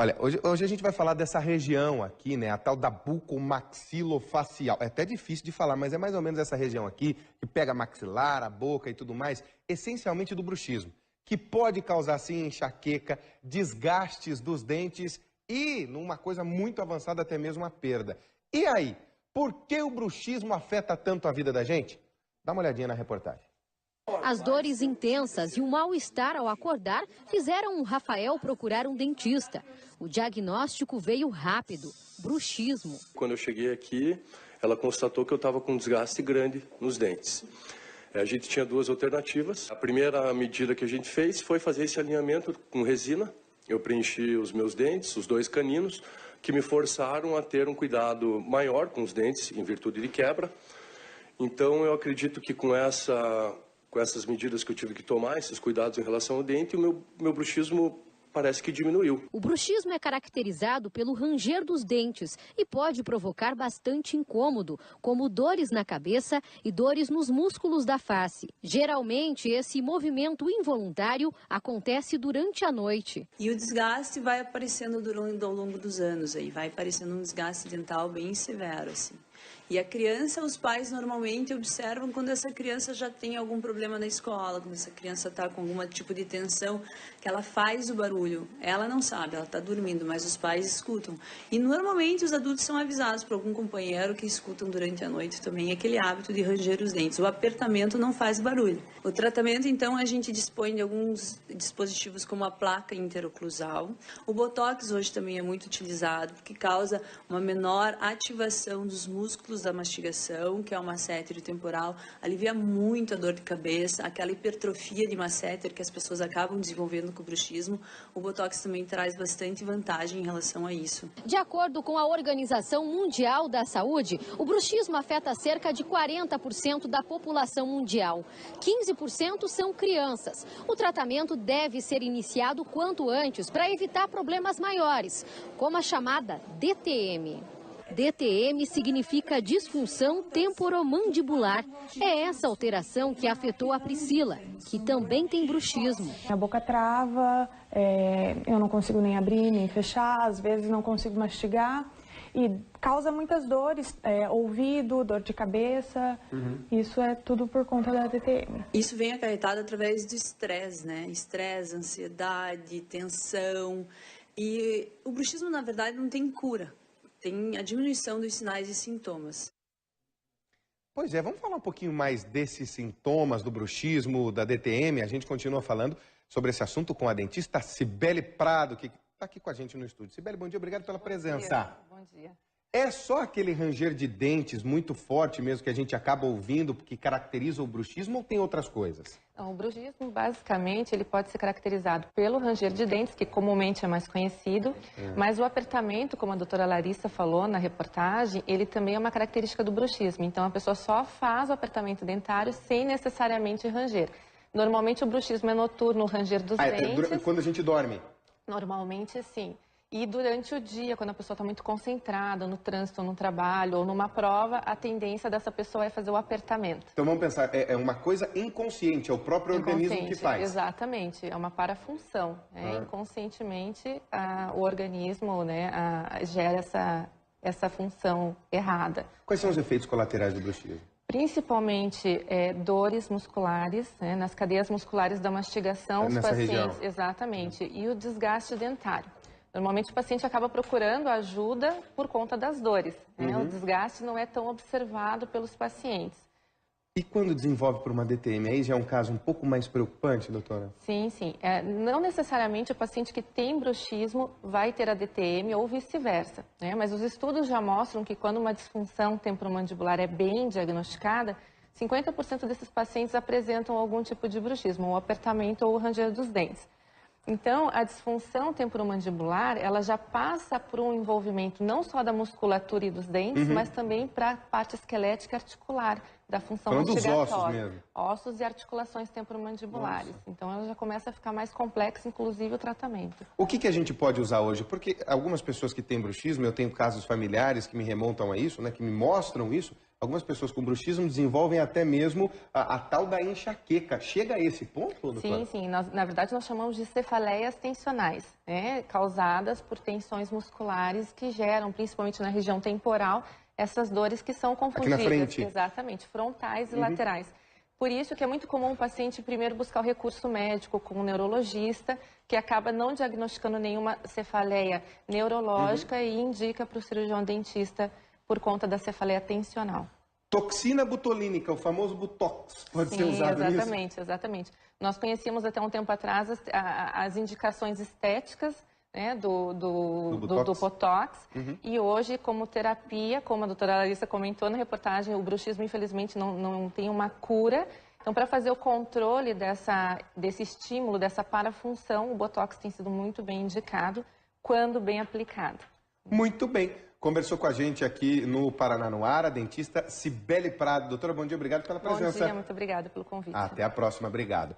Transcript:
Olha, hoje a gente vai falar dessa região aqui, né? A tal da bucomaxilofacial. É até difícil de falar, mas é mais ou menos essa região aqui, que pega maxilar, a boca e tudo mais, essencialmente do bruxismo, que pode causar, sim, enxaqueca, desgastes dos dentes e, numa coisa muito avançada, até mesmo a perda. E aí, por que o bruxismo afeta tanto a vida da gente? Dá uma olhadinha na reportagem. As dores intensas e o mal-estar ao acordar fizeram o Rafael procurar um dentista. O diagnóstico veio rápido: bruxismo. Quando eu cheguei aqui, ela constatou que eu estava com um desgaste grande nos dentes. A gente tinha duas alternativas. A primeira medida que a gente fez foi fazer esse alinhamento com resina. Eu preenchi os meus dentes, os dois caninos, que me forçaram a ter um cuidado maior com os dentes, em virtude de quebra. Então, eu acredito que com essas medidas que eu tive que tomar, esses cuidados em relação ao dente, o meu bruxismo parece que diminuiu. O bruxismo é caracterizado pelo ranger dos dentes e pode provocar bastante incômodo, como dores na cabeça e dores nos músculos da face. Geralmente, esse movimento involuntário acontece durante a noite. E o desgaste vai aparecendo ao longo dos anos, aí vai aparecendo um desgaste dental bem severo, assim. E a criança, os pais normalmente observam quando essa criança já tem algum problema na escola, quando essa criança está com algum tipo de tensão, que ela faz o barulho. Ela não sabe, ela está dormindo, mas os pais escutam. E normalmente os adultos são avisados por algum companheiro que escutam durante a noite também aquele hábito de ranger os dentes. O apertamento não faz barulho. O tratamento, então, a gente dispõe de alguns dispositivos como a placa interoclusal. O botox hoje também é muito utilizado, porque causa uma menor ativação dos músculos da mastigação, que é o masseter temporal, alivia muito a dor de cabeça, aquela hipertrofia de masseter que as pessoas acabam desenvolvendo com o bruxismo. O botox também traz bastante vantagem em relação a isso. De acordo com a Organização Mundial da Saúde, o bruxismo afeta cerca de 40% da população mundial. 15% são crianças. O tratamento deve ser iniciado quanto antes para evitar problemas maiores, como a chamada DTM. DTM significa disfunção temporomandibular. É essa alteração que afetou a Priscila, que também tem bruxismo. A boca trava, eu não consigo nem abrir, nem fechar, às vezes não consigo mastigar e causa muitas dores, ouvido, dor de cabeça, Isso é tudo por conta da DTM. Isso vem acarretado através do estresse, né? Estresse, ansiedade, tensão. E o bruxismo, na verdade, não tem cura. Tem a diminuição dos sinais e sintomas. Pois é, vamos falar um pouquinho mais desses sintomas do bruxismo, da DTM. A gente continua falando sobre esse assunto com a dentista Cibele Prado, que está aqui com a gente no estúdio. Cibele, bom dia, obrigado pela presença. Bom dia. É só aquele ranger de dentes muito forte mesmo que a gente acaba ouvindo, que caracteriza o bruxismo, ou tem outras coisas? Então, o bruxismo, basicamente, ele pode ser caracterizado pelo ranger de dentes, que comumente é mais conhecido, mas o apertamento, como a doutora Larissa falou na reportagem, ele também é uma característica do bruxismo. Então, a pessoa só faz o apertamento dentário sem necessariamente ranger. Normalmente, o bruxismo é noturno, o ranger dos dentes. Quando a gente dorme? Normalmente, sim. E durante o dia, quando a pessoa está muito concentrada no trânsito, no trabalho ou numa prova, a tendência dessa pessoa é fazer o apertamento. Então vamos pensar, é uma coisa inconsciente, é o próprio organismo que faz. Exatamente, é uma parafunção. Inconscientemente, o organismo gera essa função errada. Quais são os efeitos colaterais do bruxismo? Principalmente dores musculares, nas cadeias musculares da mastigação, os pacientes. Região. Exatamente, e o desgaste dentário. Normalmente o paciente acaba procurando ajuda por conta das dores. O desgaste não é tão observado pelos pacientes. E quando desenvolve por uma DTM, aí já é um caso um pouco mais preocupante, doutora? Sim, sim. Não necessariamente o paciente que tem bruxismo vai ter a DTM ou vice-versa. Mas os estudos já mostram que quando uma disfunção temporomandibular é bem diagnosticada, 50% desses pacientes apresentam algum tipo de bruxismo, ou apertamento ou ranger dos dentes. Então, a disfunção temporomandibular, ela já passa por um envolvimento não só da musculatura e dos dentes, mas também para a parte esquelética articular, da função mastigatória. Dos ossos mesmo. Ossos e articulações temporomandibulares. Nossa. Então, ela já começa a ficar mais complexa, inclusive o tratamento. O que a gente pode usar hoje? Porque algumas pessoas que têm bruxismo, eu tenho casos familiares que me remontam a isso, que me mostram isso, algumas pessoas com bruxismo desenvolvem até mesmo a tal da enxaqueca. Chega a esse ponto, doutora? Sim. Na verdade, nós chamamos de cefaleias tensionais, né? Causadas por tensões musculares que geram, principalmente na região temporal, essas dores que são confundidas. Aqui na frente. Exatamente, frontais e laterais. Por isso que é muito comum o paciente primeiro buscar o recurso médico com um neurologista, que acaba não diagnosticando nenhuma cefaleia neurológica e indica para o cirurgião dentista por conta da cefaleia tensional. Toxina botulínica, o famoso Botox, pode ser usado nisso? Exatamente. Nós conhecíamos até um tempo atrás as indicações estéticas, né, do Botox. E hoje, como terapia, como a doutora Larissa comentou na reportagem, o bruxismo, infelizmente, não tem uma cura. Então, para fazer o controle desse estímulo, dessa parafunção, o Botox tem sido muito bem indicado, quando bem aplicado. Muito bem. Conversou com a gente aqui no Paraná no Ar, a dentista Cibele Prado. Doutora, bom dia, obrigado pela presença. Bom dia, muito obrigada pelo convite. Até a próxima, obrigado.